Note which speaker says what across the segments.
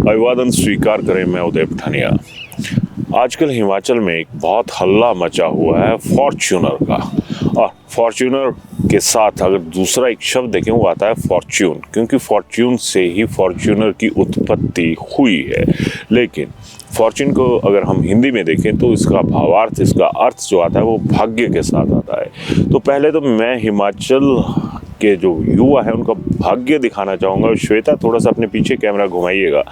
Speaker 1: अभिवादन स्वीकार करें। मैं उदय पठानिया। आजकल हिमाचल में एक बहुत हल्ला मचा हुआ है फॉर्च्यूनर का, और फॉर्च्यूनर के साथ अगर दूसरा एक शब्द देखें वो आता है फॉर्च्यून, क्योंकि फॉर्च्यून से ही फॉर्च्यूनर की उत्पत्ति हुई है। लेकिन फॉर्च्यून को अगर हम हिंदी में देखें तो इसका भावार्थ, इसका अर्थ जो आता है वो भाग्य के साथ आता है। तो पहले तो मैं हिमाचल के जो युवा है उनका भाग्य दिखाना चाहूँगा। श्वेता, थोड़ा सा अपने पीछे कैमरा घुमाइएगा।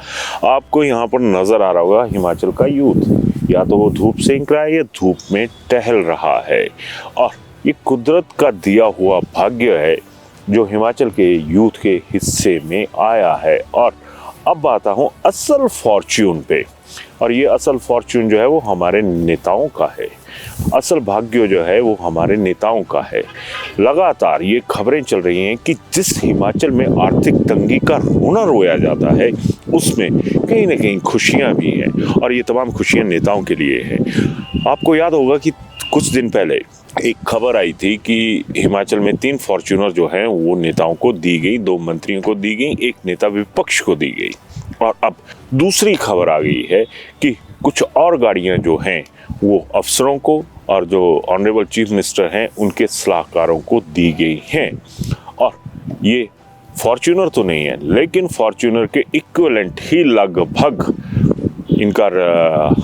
Speaker 1: आपको यहाँ पर नज़र आ रहा होगा हिमाचल का यूथ, या तो वो धूप सेंक रहा है या धूप में टहल रहा है, और ये कुदरत का दिया हुआ भाग्य है जो हिमाचल के यूथ के हिस्से में आया है। और अब आता हूँ असल फॉर्च्यून पे, और ये असल फॉर्च्यून जो है वो हमारे नेताओं का है। असल भाग्य जो है वो हमारे नेताओं का है। लगातार ये खबरें चल रही हैं कि जिस हिमाचल में आर्थिक तंगी का रोना रोया जाता है उसमें कहीं ना कहीं खुशियां भी हैं, और ये तमाम खुशियां नेताओं के लिए हैं। आपको याद होगा कि कुछ दिन पहले एक खबर आई थी कि हिमाचल में 3 फॉर्च्यूनर जो हैं वो नेताओं को दी गई, 2 मंत्रियों को दी गई, एक नेता विपक्ष को दी गई। और अब दूसरी खबर आ गई है कि कुछ और गाड़ियां जो हैं वो अफसरों को और जो ऑनरेबल चीफ मिनिस्टर हैं उनके सलाहकारों को दी गई हैं। और ये फॉर्च्यूनर तो नहीं है, लेकिन फॉर्च्यूनर के इक्विवेलेंट ही लगभग इनका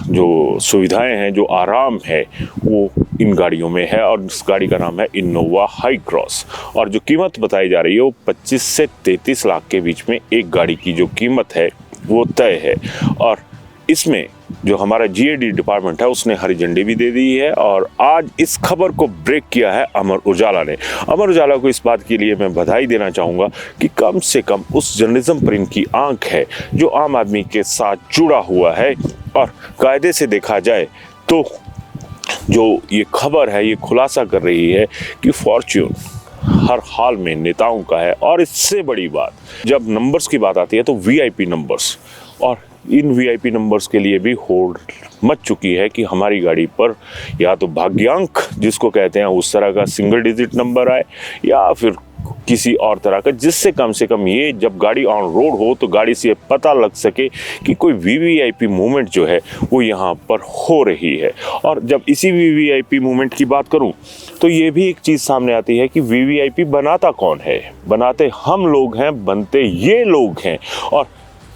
Speaker 1: जो सुविधाएं हैं, जो आराम है वो इन गाड़ियों में है। और इस गाड़ी का नाम है इनोवा हाई क्रॉस, और जो कीमत बताई जा रही है वो 25 से 33 लाख के बीच में एक गाड़ी की जो कीमत है वो तय है। और इसमें जो हमारा जीएडी डिपार्टमेंट है उसने हरी झंडी भी दे दी है। और आज इस खबर को ब्रेक किया है अमर उजाला ने। अमर उजाला को इस बात के लिए मैं बधाई देना चाहूँगा कि कम से कम उस जर्नलिज्म पर इनकी आंख है जो आम आदमी के साथ जुड़ा हुआ है। और कायदे से देखा जाए तो जो ये खबर है ये खुलासा कर रही है कि फॉर्च्यून हर हाल में नेताओं का है। और इससे बड़ी बात, जब नंबर्स की बात आती है तो वीआईपी नंबर्स, और इन वीआईपी नंबर्स के लिए भी होड़ मच चुकी है कि हमारी गाड़ी पर या तो भाग्यांक जिसको कहते हैं उस तरह का सिंगल डिजिट नंबर आए, या फिर किसी और तरह का, जिससे कम से कम ये जब गाड़ी ऑन रोड हो तो गाड़ी से पता लग सके कि कोई वीवीआईपी मूवमेंट जो है वो यहाँ पर हो रही है। और जब इसी वीवीआईपी मूवमेंट की बात करूँ तो ये भी एक चीज़ सामने आती है कि वीवीआईपी बनाता कौन है। बनाते हम लोग हैं, बनते ये लोग हैं। और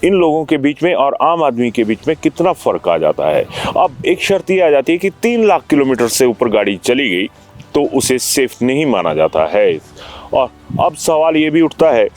Speaker 1: इन लोगों के बीच में और आम आदमी के बीच में कितना फ़र्क आ जाता है। अब एक शर्त ये आ जाती है कि 3 लाख किलोमीटर से ऊपर गाड़ी चली गई तो उसे सेफ नहीं माना जाता है। और अब सवाल ये भी उठता है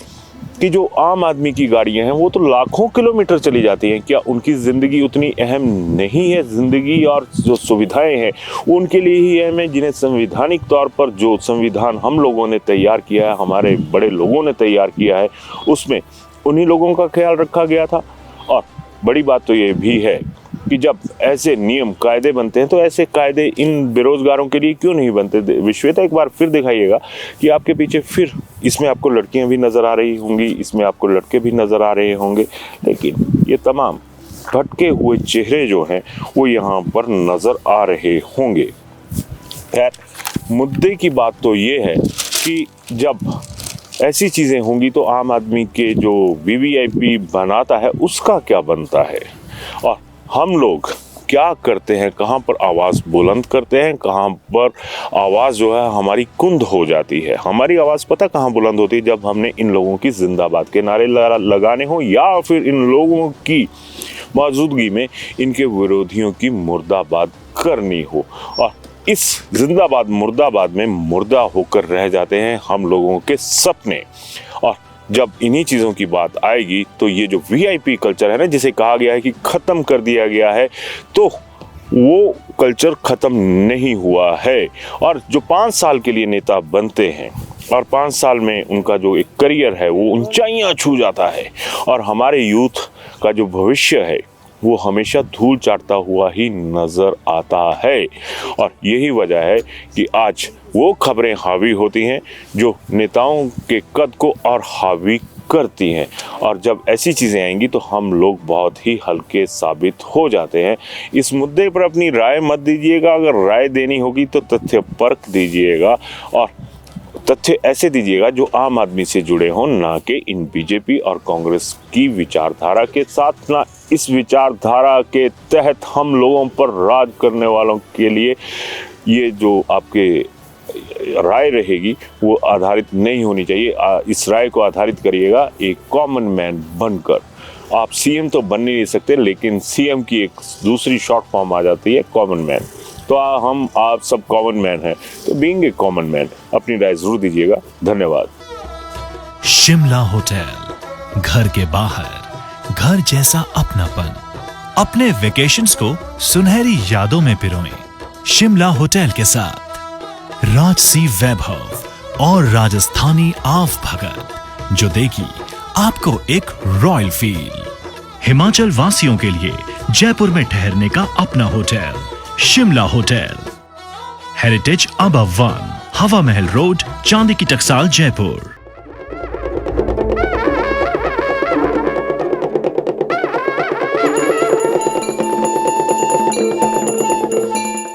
Speaker 1: कि जो आम आदमी की गाड़ियां हैं वो तो लाखों किलोमीटर चली जाती हैं, क्या उनकी ज़िंदगी उतनी अहम नहीं है? ज़िंदगी और जो सुविधाएं हैं वो उनके लिए ही अहम है जिन्हें संवैधानिक तौर पर जो संविधान हम लोगों ने तैयार किया है, हमारे बड़े लोगों ने तैयार किया है, उसमें उन्हीं लोगों का ख्याल रखा गया था। और बड़ी बात तो ये भी है कि जब ऐसे नियम कायदे बनते हैं तो ऐसे कायदे इन बेरोजगारों के लिए क्यों नहीं बनते? विश्वेता, एक बार फिर दिखाइएगा कि आपके पीछे फिर इसमें आपको लड़कियां भी नज़र आ रही होंगी, इसमें आपको लड़के भी नज़र आ रहे होंगे, लेकिन ये तमाम भटके हुए चेहरे जो हैं वो यहाँ पर नज़र आ रहे होंगे। खैर, मुद्दे की बात तो ये है कि जब ऐसी चीज़ें होंगी तो आम आदमी के जो वीवीआईपी बनाता है उसका क्या बनता है, और हम लोग क्या करते हैं, कहाँ पर आवाज़ बुलंद करते हैं, कहाँ पर आवाज़ जो है हमारी कुंद हो जाती है। हमारी आवाज़ पता कहाँ बुलंद होती है? जब हमने इन लोगों की जिंदाबाद के नारे लगाने हो, या फिर इन लोगों की मौजूदगी में इनके विरोधियों की मुर्दाबाद करनी हो। और इस जिंदाबाद मुर्दाबाद में मुर्दा होकर रह जाते हैं हम लोगों के सपने। और जब इन्हीं चीज़ों की बात आएगी तो ये जो वीआईपी कल्चर है ना, जिसे कहा गया है कि ख़त्म कर दिया गया है, तो वो कल्चर ख़त्म नहीं हुआ है। और जो 5 साल के लिए नेता बनते हैं और 5 साल में उनका जो एक करियर है वो ऊंचाइयां छू जाता है, और हमारे यूथ का जो भविष्य है वो हमेशा धूल चाटता हुआ ही नज़र आता है। और यही वजह है कि आज वो खबरें हावी होती हैं जो नेताओं के कद को और हावी करती हैं। और जब ऐसी चीज़ें आएंगी तो हम लोग बहुत ही हल्के साबित हो जाते हैं। इस मुद्दे पर अपनी राय मत दीजिएगा, अगर राय देनी होगी तो तथ्य परख दीजिएगा। और तथ्य ऐसे दीजिएगा जो आम आदमी से जुड़े हों, ना कि इन बीजेपी और कांग्रेस की विचारधारा के साथ, ना इस विचारधारा के तहत हम लोगों पर राज करने वालों के लिए ये जो आपके राय रहेगी वो आधारित नहीं होनी चाहिए। इस राय को आधारित करिएगा एक कॉमन मैन बनकर। आप सीएम तो बन नहीं सकते, लेकिन सीएम की एक दूसरी शॉर्ट फॉर्म आ जाती है कॉमन मैन। तो हम आप सब कॉमन मैन हैं, तो बीइंग ए कॉमन मैन अपनी राय जरूर दीजिएगा। धन्यवाद।
Speaker 2: शिमला होटल, घर के बाहर घर जैसा अपनापन। अपने वेकेशंस को सुनहरी यादों में पिरोएं शिमला होटल के साथ। राजसी वैभव और राजस्थानी आव भगत जो देगी आपको एक रॉयल फील। हिमाचल वासियों के लिए जयपुर में ठहरने का अपना hotel Shimla hotel. Heritage above 1, हवा महल रोड, चांदी की टकसाल, जयपुर।